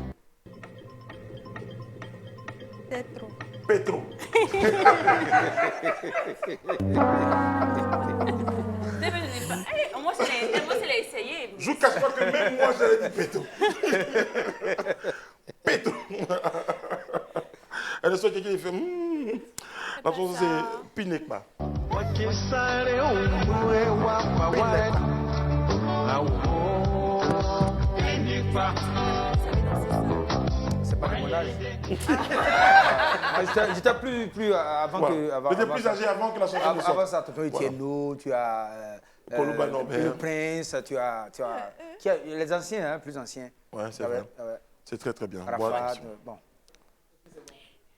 Petro. Petro. Moi, c'est l'a essayé. Je vous cache pas que même moi, j'avais dit Petro. Petro. Elle est sortie qui fait. La chanson, c'est Pinekma. C'est pas de mon âge. J'étais plus avant Voilà. que. Avant, J'étais avant plus ça. âgé avant que la chanson ne sorte. Avant ça, tu as Voilà. Etienne, tu as. Koloba Norbert. Le Prince, tu as les anciens, hein, plus anciens. Ouais, c'est Ah vrai. ouais, ah ouais. C'est très très bien. Arafat, Voilà. bon.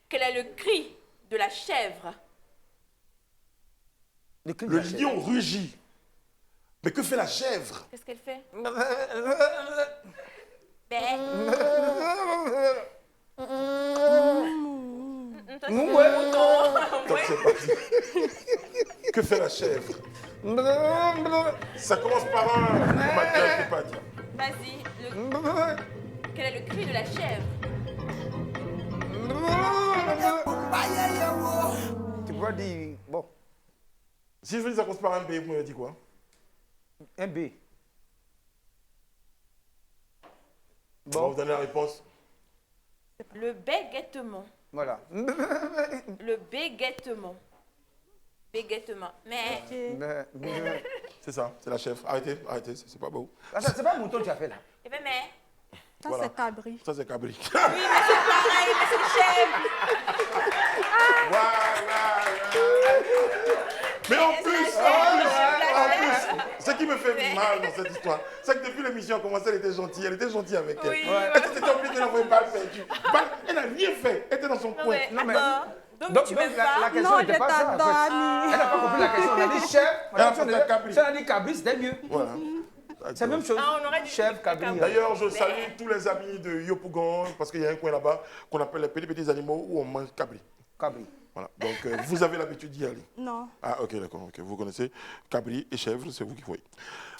Quel est le cri de la chèvre? Le cri de Le la chèvre. lion rugit. Mais que fait la chèvre? Qu'est-ce qu'elle fait? Donc c'est parti. Que fait la chèvre? Ça commence par un. Mathieu, je peux pas dire. Vas-y. Quel est le cri de la chèvre? Tu pourras dire. Bon, Si je veux dire ça commence par un B, vous m'avez dit quoi? un B. On va vous donner la réponse. Le bégaitement. Voilà. Le bégaitement. Bégaitement. Mais. C'est ça, c'est la chèvre. Arrêtez, arrêtez, c'est pas beau. Ah, ça, c'est pas un mouton que tu as fait là. Eh ben, mais. Ça, Voilà. c'est Cabri. Ça, c'est Cabri. Oui, mais c'est pareil, mais c'est une chèvre. Voilà. Mais en plus, ce qui me fait mal dans cette histoire, c'est que depuis l'émission a commencé, elle était gentille avec elle. Oui, Elle s'était obligée de l'envoyer une balle perdue. Elle n'a rien fait, elle était dans son Non, coin. mais mais- attends. Donc, tu m'aimes la pas? question Non, n'était je pas ça. en t'adore, fait. Ami. Elle n'a pas compris la question. On a dit chef. Elle a pensé à Cabri. Si on a dit Cabri, c'était mieux. Voilà. C'est la même chose. Ah, on aurait dit Chef, Cabri. D'ailleurs, je salue tous les amis de Yopougon, parce qu'il y a un coin là-bas qu'on appelle les petits animaux où on mange Cabri. Cabri. Voilà. Donc, vous avez l'habitude d'y aller. Non. Ah, ok, d'accord. ok. Vous connaissez Cabri et chèvre, c'est vous qui voyez.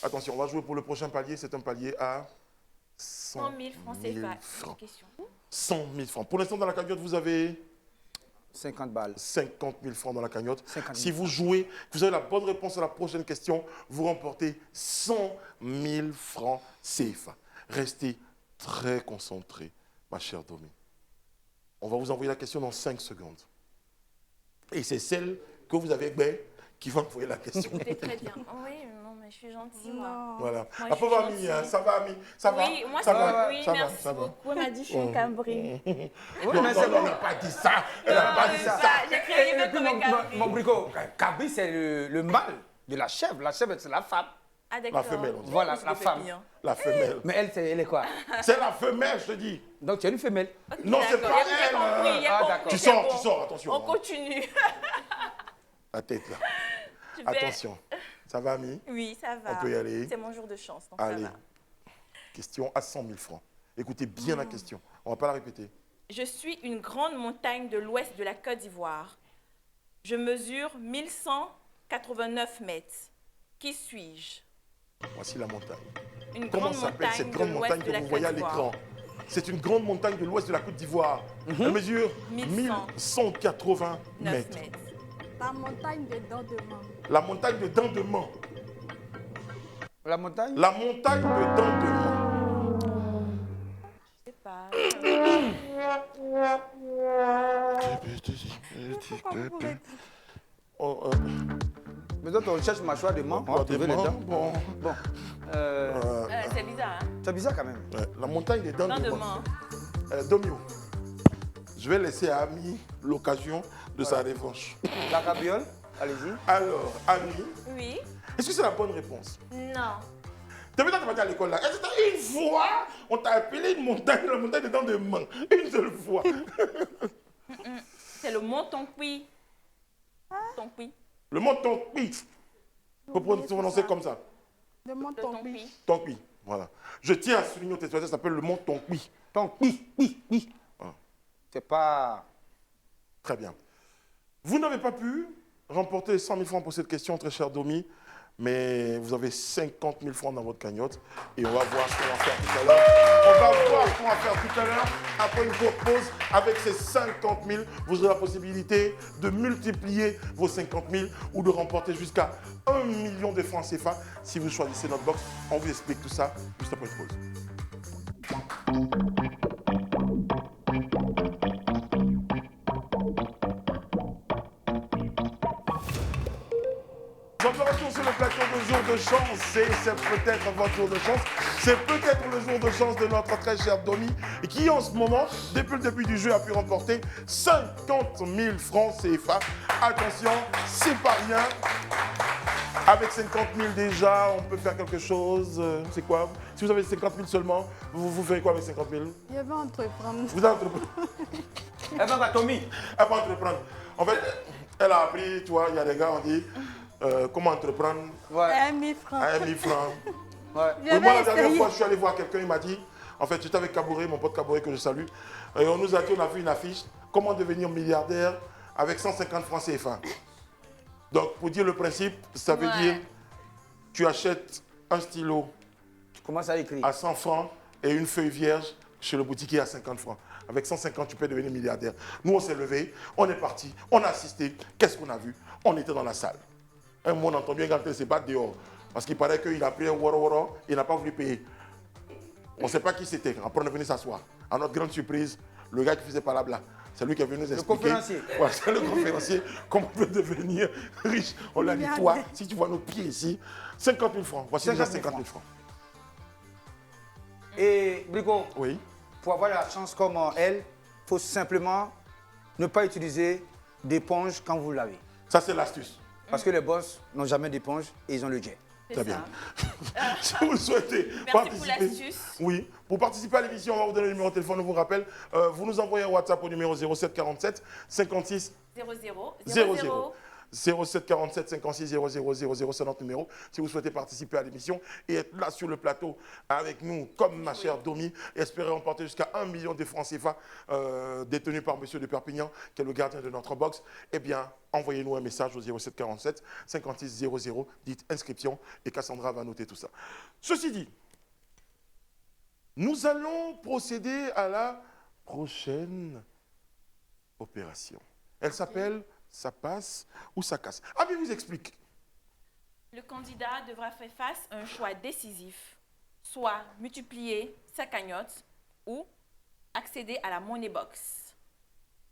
Attention, on va jouer pour le prochain palier. C'est un palier à 100 000 francs CFA. francs. Question. 100 000 francs. Pour l'instant, dans la cagnotte, vous avez 50 balles. 50 000 francs dans la cagnotte. 50 000 Si vous jouez, vous avez la bonne réponse à la prochaine question, vous remportez 100 000 francs CFA. Restez très concentrés, ma chère Domi. On va vous envoyer la question dans 5 secondes. Et c'est celle que vous avez qui va envoyer la question. C'était très bien. Oui, non, mais. mais je suis gentille, moi. Non. Voilà. Moi, La je suis pauvre amie, gentille. hein, ça va, amie? Ça va? Oui, moi, ça c'est va, oui, ça va, merci ça va. beaucoup. Elle m'a dit, je suis un cabri. Non, non, elle n'a pas dit ça. Elle n'a pas dit ça. J'ai créé Et le puis, comme cabri. mon brico, cabri, c'est le mâle de la chèvre. La chèvre, c'est la femme. Ah, d'accord. La femelle, on dit. Voilà, Je la le fais femme. bien. La femelle. Mais elle est quoi? C'est la femelle, je te dis. Donc, tu es une femelle. Non, c'est D'accord, pas j'ai elle. compris, j'ai Ah, compris, d'accord. Tu c'est sors, bon. tu sors, attention. On hein. continue. La tête, là. Super. Attention. Ça va, amie? Oui, ça va. On peut y aller. C'est mon jour de chance, donc Allez. ça va. Question à 100 000 francs. Écoutez bien la question. On ne va pas la répéter. Je suis une grande montagne de l'ouest de la Côte d'Ivoire. Je mesure 1189 mètres. Qui suis-je? Voici la montagne. Une Comment grande s'appelle cette montagne grande de montagne l'ouest que de la vous Côte voyez à d'Ivoire. l'écran? C'est une grande montagne de l'ouest de la Côte d'Ivoire. Elle mesure 1180 9 mètres. mètres. La montagne des dents de main. La montagne de Dandement. La montagne? La montagne de Dandement. Je sais pas. Oh, Mais donc, on cherche mâchoire de main. On va trouver les dents. bon. Bon. C'est bizarre, hein? C'est bizarre quand même. Ouais, la montagne des dents Dans de de main. main. Domio, je vais laisser à Ami l'occasion de sa revanche. La cabriole, allez-y. Alors, Ami, Oui. est-ce que c'est la bonne réponse? Non. T'as vu, t'as pas dit à l'école là? Est-ce que une fois, on t'a appelé une montagne, la montagne des dents de main? Une seule fois. C'est le mont Tonkui. Tonkui. Le mont Tonkui. Faut prononcer comme ça. De mon Le tombé. Tonkui. Tonkui. Voilà. Je tiens à souligner au téléspectateur, ça s'appelle le mont Tonkui. Donc, oui. Ah. C'est pas... Très bien. Vous n'avez pas pu remporter 100 000 francs pour cette question, très cher Domi, mais vous avez 50 000 francs dans votre cagnotte et on va voir ce qu'on va faire tout à l'heure. On va voir ce qu'on va faire tout à l'heure. Après une courte pause, avec ces 50 000, vous aurez la possibilité de multiplier vos 50 000 ou de remporter jusqu'à 1 million de francs CFA si vous choisissez notre box. On vous explique tout ça juste après une pause. Nous sommes de retour sur le plateau de jour de chance et c'est peut-être votre jour de chance. C'est peut-être le jour de chance de notre très cher Domi qui en ce moment, depuis le début du jeu, a pu remporter 50 000 francs CFA. Attention, c'est pas rien. Avec 50 000 déjà, on peut faire quelque chose. C'est quoi? Si vous avez 50 000 seulement, vous ferez quoi avec 50 000? Je vais entreprendre. Vous allez entreprendre. Eh ben, Tommy. Elle va entreprendre. En fait, elle a appris, tu vois, il y a des gars, on dit, comment entreprendre Ouais. 1 000 francs. à 1 000 francs. Ouais. Je Oui, moi, vais la dernière essayer. fois, je suis allé voir quelqu'un, il m'a dit, en fait, j'étais avec Kabouré, mon pote Kabouré que je salue, et on nous a dit, on a fait une affiche, comment devenir milliardaire avec 150 francs CFA. Donc, pour dire le principe, ça veut Ouais. dire, tu achètes un stylo Comment ça écrit? à 100 francs et une feuille vierge chez le boutiquier à 50 francs. Avec 150, tu peux devenir milliardaire. Nous, on s'est levés, on est parti, on a assisté. Qu'est-ce qu'on a vu? On était dans la salle. Un moment, on entend bien quand il se bat dehors. Parce qu'il paraît qu'il a pris un woro, il n'a pas voulu payer. On ne sait pas qui c'était. Après, on est venu s'asseoir. À notre grande surprise, le gars qui faisait pas là, c'est lui qui est venu nous expliquer. conférencier. Ouais, c'est le conférencier. Comment on peut devenir riche? On l'a dit, toi, si tu vois nos pieds ici, 50 000 francs. Voici déjà 50 000 francs. Et, Brico, Oui. pour avoir la chance comme elle, il faut simplement ne pas utiliser d'éponge quand vous l'avez. Ça, c'est l'astuce. Parce que les boss n'ont jamais d'éponge et ils ont le jet. Très bien. Si vous souhaitez Merci participer, pour l'astuce. oui, pour participer à l'émission, on va vous donner le numéro de téléphone, on vous rappelle. Vous nous envoyez un WhatsApp au numéro 07 47 56 00. 07 47 56 00 00, c'est notre numéro. Si vous souhaitez participer à l'émission et être là sur le plateau avec nous, comme ma chère Domi, et espérer remporter jusqu'à 1 million de francs CFA détenus par monsieur de Perpignan, qui est le gardien de notre box, eh bien, envoyez-nous un message au 07 47 56 00, dites inscription et Cassandra va noter tout ça. Ceci dit, nous allons procéder à la prochaine opération. Elle s'appelle Ça passe ou ça casse. Ami vous explique. Le candidat devra faire face à un choix décisif, soit multiplier sa cagnotte ou accéder à la money box.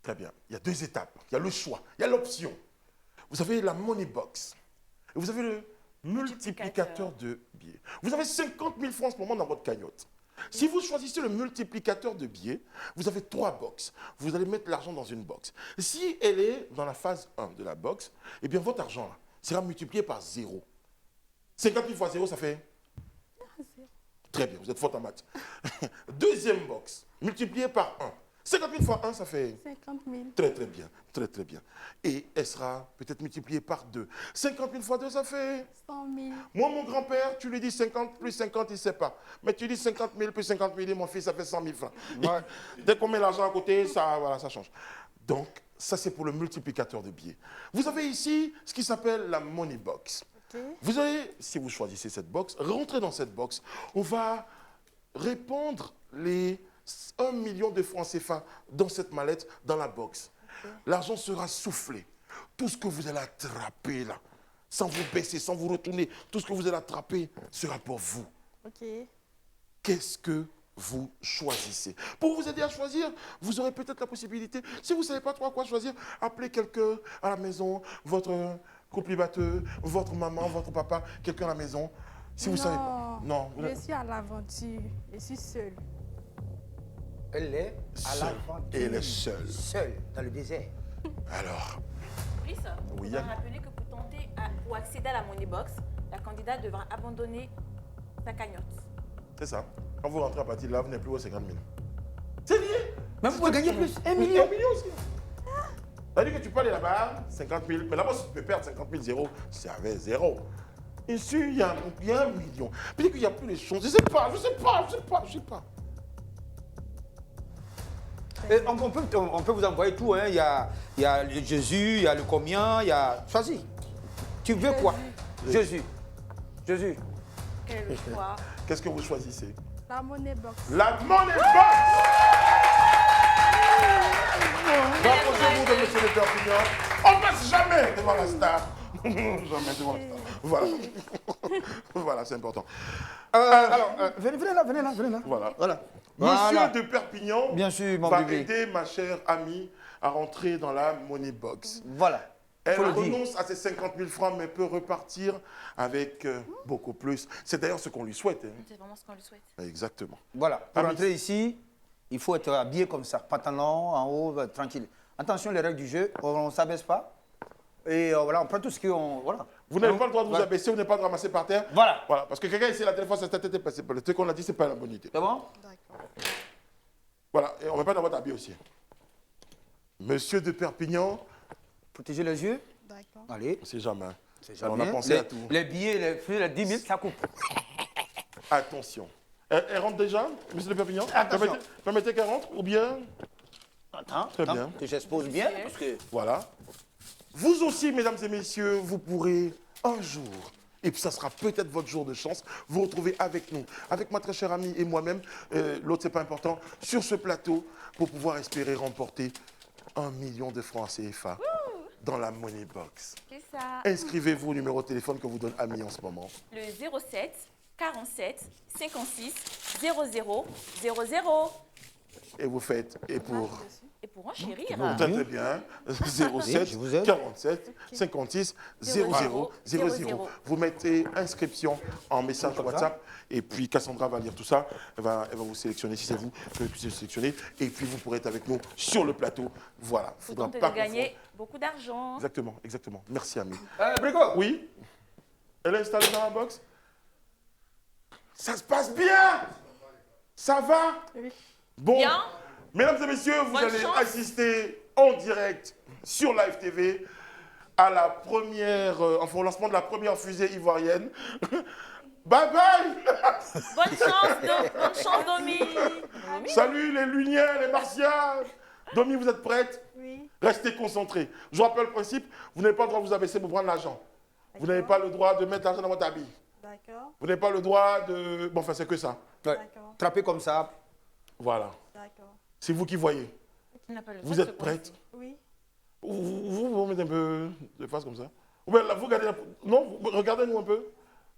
Très bien. Il y a deux étapes. Il y a le choix, il y a l'option. Vous avez la money box et vous avez le Multiplicateur de billets. Vous avez 50 000 francs en ce moment dans votre cagnotte. Si vous choisissez le multiplicateur de billets, vous avez 3 box. Vous allez mettre l'argent dans une box. Si elle est dans la phase 1 de la box, eh bien votre argent là, sera multiplié par 0. 50 000 fois 0, ça fait? Très bien, vous êtes forte en maths. Deuxième box, multiplié par 1. 50 000 fois 1, ça fait? 50 000. Très très bien, très très bien. Et elle sera peut-être multipliée par 2. 50 000 fois 2, ça fait? 100 000. Moi, mon grand-père, tu lui dis 50 plus 50, il ne sait pas. Mais tu dis 50 000 plus 50 000, et mon fils, ça fait 100 000 francs. Ouais. Dès qu'on met l'argent à côté, ça, voilà, ça change. Donc, ça, c'est pour le multiplicateur de billets. Vous avez ici ce qui s'appelle la money box. Ok. Vous allez, si vous choisissez cette box, rentrer dans cette box. On va répandre les 1 million de francs CFA dans cette mallette, dans la box. Okay. L'argent sera soufflé. Tout ce que vous allez attraper là, sans vous baisser, sans vous retourner, tout ce que vous allez attraper sera pour vous. Ok. Qu'est-ce que vous choisissez? Pour vous aider à choisir, vous aurez peut-être la possibilité, si vous ne savez pas trop quoi choisir, appelez quelqu'un à la maison, votre couple-batteur, votre maman, votre papa, quelqu'un à la maison. Si vous savez pas. Non. Je suis à l'aventure. Je suis seule. Elle est à l'aventure. Et elle est seule. Seule, dans le désert. Alors. Brice, oui, vous vous rappelez que pour accéder à la money box, la candidate devra abandonner sa cagnotte. C'est ça. Quand vous rentrez à partir de là, vous n'êtes plus aux 50 000. C'est lié. Mais vous pouvez gagner plus. 1 million. 1 million aussi. C'est-à-dire que tu peux aller là-bas, 50 000. Mais là-bas, si tu peux perdre 50 000, 0, c'est avec 0. Ici, il y a 1 million. Peut-être qu'il n'y a plus les choses. Je ne sais pas. Et on peut vous envoyer tout. Hein. Il y a le Jésus, il y a le combien, il y a... Choisis. Tu veux quoi? Jésus. Quel choix? Qu'est-ce que vous choisissez? La money box. La money box. Rapprochez-vous de monsieur le Perpignan. On ne passe jamais devant la star. Jamais devant la star. Voilà. Voilà, c'est important. Alors, venez là. Voilà. Monsieur de Perpignan, bien sûr, mon va bébé, aider ma chère amie à rentrer dans la money box. Voilà. Elle renonce à ses 50 000 francs, mais peut repartir avec beaucoup plus. C'est d'ailleurs ce qu'on lui souhaite. Hein. C'est vraiment ce qu'on lui souhaite. Exactement. Voilà. Pour rentrer ici, il faut être habillé comme ça. Pantalon en haut, tranquille. Attention, les règles du jeu, on ne s'abaisse pas. Et voilà, on prend tout ce qu'on... Voilà. Vous n'avez pas le droit de vous abaisser, vous n'avez pas de ramasser par terre. Voilà. Parce que quelqu'un ici, la dernière fois, sa tête est passée. Ce qu'on a dit, ce n'est pas la bonne idée. C'est bon? D'accord. Voilà, et on ne va pas dans votre habit aussi. Monsieur de Perpignan. Protéger les yeux. D'accord. Allez. On ne sait jamais. On a pensé à tout. Les billets, les 10 000, ça coupe. Attention. Elle rentre déjà, monsieur de Perpignan? Attention. Permettez qu'elle rentre, ou bien... Attends, très bien. Que j'expose bien, parce que... Voilà. Vous aussi, mesdames et messieurs, vous pourrez un jour, et puis ça sera peut-être votre jour de chance, vous retrouver avec nous, avec ma très chère amie et moi-même, l'autre c'est pas important, sur ce plateau, pour pouvoir espérer remporter 1 million de francs CFA dans la money box. C'est ça. Inscrivez-vous au numéro de téléphone que vous donne Ami en ce moment. Le 07 47 56 00 00. Et vous faites, et pour enchérir. Très très bien. 07 47 56 00 00. Vous mettez inscription en message WhatsApp et puis Cassandra va lire tout ça. Elle va vous sélectionner si c'est vous que vous puissiez sélectionner et puis vous pourrez être avec nous sur le plateau. Voilà. Vous tentez de gagner beaucoup d'argent. Exactement. Merci Ami. Brico. Oui. Elle est installée dans la box. Ça se passe bien. Ça va. Oui. Bon. Bien. Mesdames et messieurs, vous allez chance. assister en direct sur Live TV à la première, au lancement de la première fusée ivoirienne. Bye bye. Bonne chance, Domi. Salut les Luniens, les Martiens. Domi, vous êtes prête? Oui. Restez concentrés. Je vous rappelle le principe, vous n'avez pas le droit de vous abaisser pour prendre l'argent. Vous n'avez pas le droit de mettre l'argent dans votre habit. D'accord. Vous n'avez pas le droit de... Bon, enfin, c'est que ça. Ouais. D'accord. Trapper comme ça. Voilà. D'accord. C'est vous qui voyez. Vous êtes prête? Oui. Vous mettez un peu de face comme ça. Ou bien là, vous regardez... Non, regardez-nous un peu.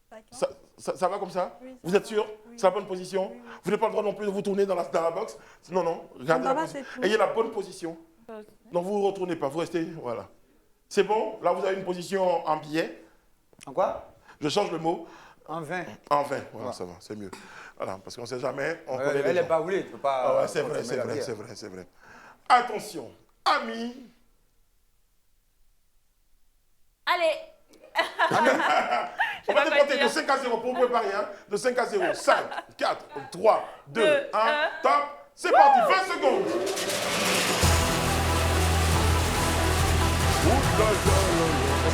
D'accord. Ça va comme ça? Oui, vous êtes sûr? Oui. C'est la bonne position? Oui. Vous n'avez pas le droit non plus de vous tourner dans la box? Non. Regardez la position. Ayez la bonne position. Non, vous ne vous retournez pas. Vous restez... Voilà. C'est bon? Là, vous avez une position en billet. En quoi? Je change le mot. En 20. En 20, voilà, ça va, c'est mieux. Voilà, parce qu'on ne sait jamais. On connaît les Elle est gens. baoulée, tu peux pas. Ah ouais, c'est vrai, c'est vrai. Attention, amis. Allez. On va décompter de 5 à 0 pour vous préparer. Hein. De 5 à 0. 5, 4, 3, 2, 1. Top. C'est parti. 20 secondes.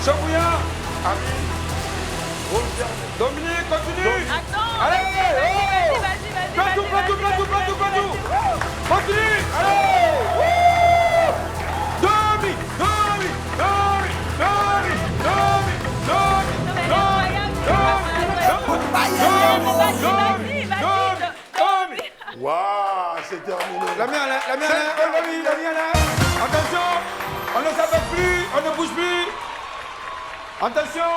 Chabouya. Ami. Dominique, continue. Attends. Allez, oh. Vas-y. Pas tout. Continue. Allez. Domi. Waouh, c'est terminé. La mienne, attention, on ne s'appelle plus, on ne bouge plus. Attention.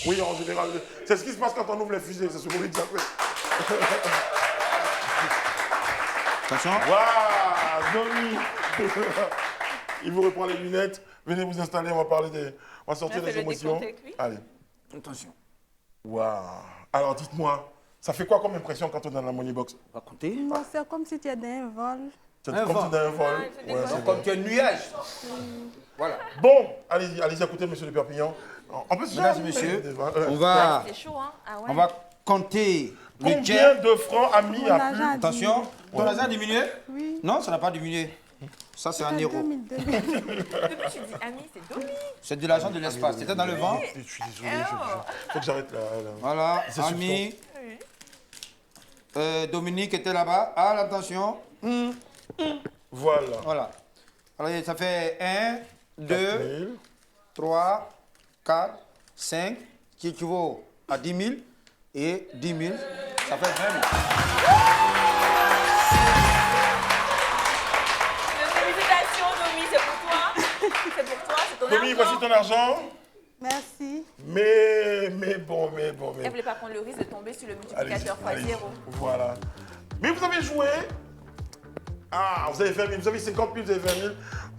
Oui, en général, c'est ce qui se passe quand on ouvre les fusées, c'est ce qu'on dit ça fait. Attention. Waouh, Domi. Il vous reprend les lunettes. Venez vous installer, on va parler des... On va sortir des émotions. Allez. Attention. Waouh. Alors, dites-moi, ça fait quoi comme impression quand on est dans la money box? On va compter. Non, c'est comme si tu étais dans un vol. C'est comme si dans un vol. Ouais, c'est Comme tu es un nuage. Voilà. Bon, allez-y à côté, monsieur de Perpignan. On peut se Mesdames et messieurs, on C'est chaud, hein. Ah ouais. va compter le Combien jet. de francs Ami Mon a argent pu... a Attention, ton argent a diminué? Oui. Non, ça n'a pas diminué. Ça, c'est un euro. 2000. Depuis tu dis Ami, c'est Domi. C'est de l'argent de l'espace. C'était dans le vent. Je suis désolé, faut que j'arrête là. Voilà, C'est Ami. Dominique était là-bas. Ah, attention. Voilà. Voilà. Alors, ça fait 1, 2, 4000. 3, 4, 5, qui équivaut à 10 000. Et 10 000, ça fait 20 000. Félicitations, Domi, c'est pour toi. C'est pour toi, c'est ton Domi, argent. voici ton argent. Merci. Mais bon. Elle ne voulait pas prendre le risque de tomber sur le multiplicateur Allez-y. x0. Voilà. Mais vous avez joué. Ah, vous avez 20 000, vous avez 50 000, vous avez 20 000.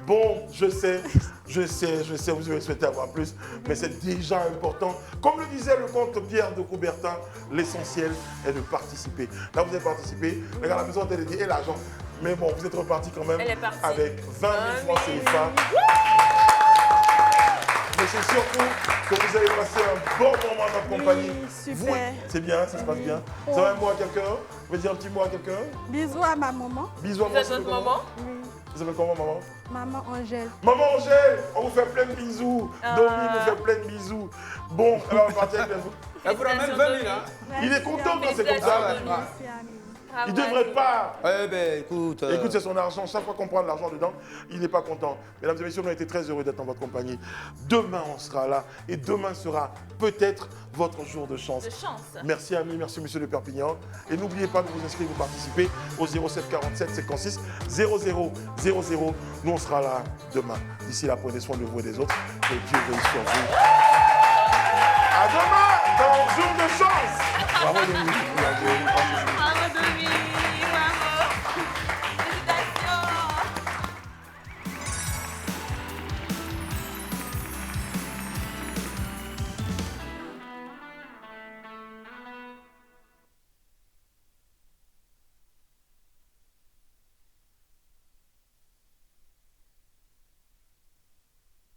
Bon, je sais, vous avez souhaité avoir plus, mais c'est déjà important. Comme le disait le comte Pierre de Coubertin, l'essentiel est de participer. Là, vous avez participé, les gars à la maison, t'as dit, et l'argent. Mais bon, vous êtes reparti quand même Elle est partie. avec 20 000 francs CFA. Mais c'est surtout que vous avez passé un bon moment dans notre compagnie. Super. Vous, c'est bien, ça se passe bien. Vous avez un mot à quelqu'un? Vous pouvez dire un petit mot à quelqu'un? Bisous à ma maman. Bisous à Vous moi. êtes votre maman? Oui. Vous appelez comment, maman? Maman Angèle. Maman Angèle, on vous fait plein de bisous. Domi vous fait plein de bisous. Bon, elle va repartir avec les autres. Elle vous ramène 20 000, hein? Il est content quand c'est comme ça. Merci, Ami. Il ne devrait pas. Eh ben, écoute. Écoute, c'est son argent. Chaque fois qu'on prend de l'argent dedans, il n'est pas content. Mesdames et messieurs, on a été très heureux d'être en votre compagnie. Demain, on sera là. Et demain sera peut-être votre jour de chance. De chance. Merci, Ami. Merci, monsieur de Perpignan. Et n'oubliez pas de vous inscrire, vous participer au 07 47 56 00 00. Nous, on sera là demain. D'ici là, prenez soin de vous et des autres. Que Dieu veille sur vous. À demain, dans Jour de chance. Bravo, Dominique.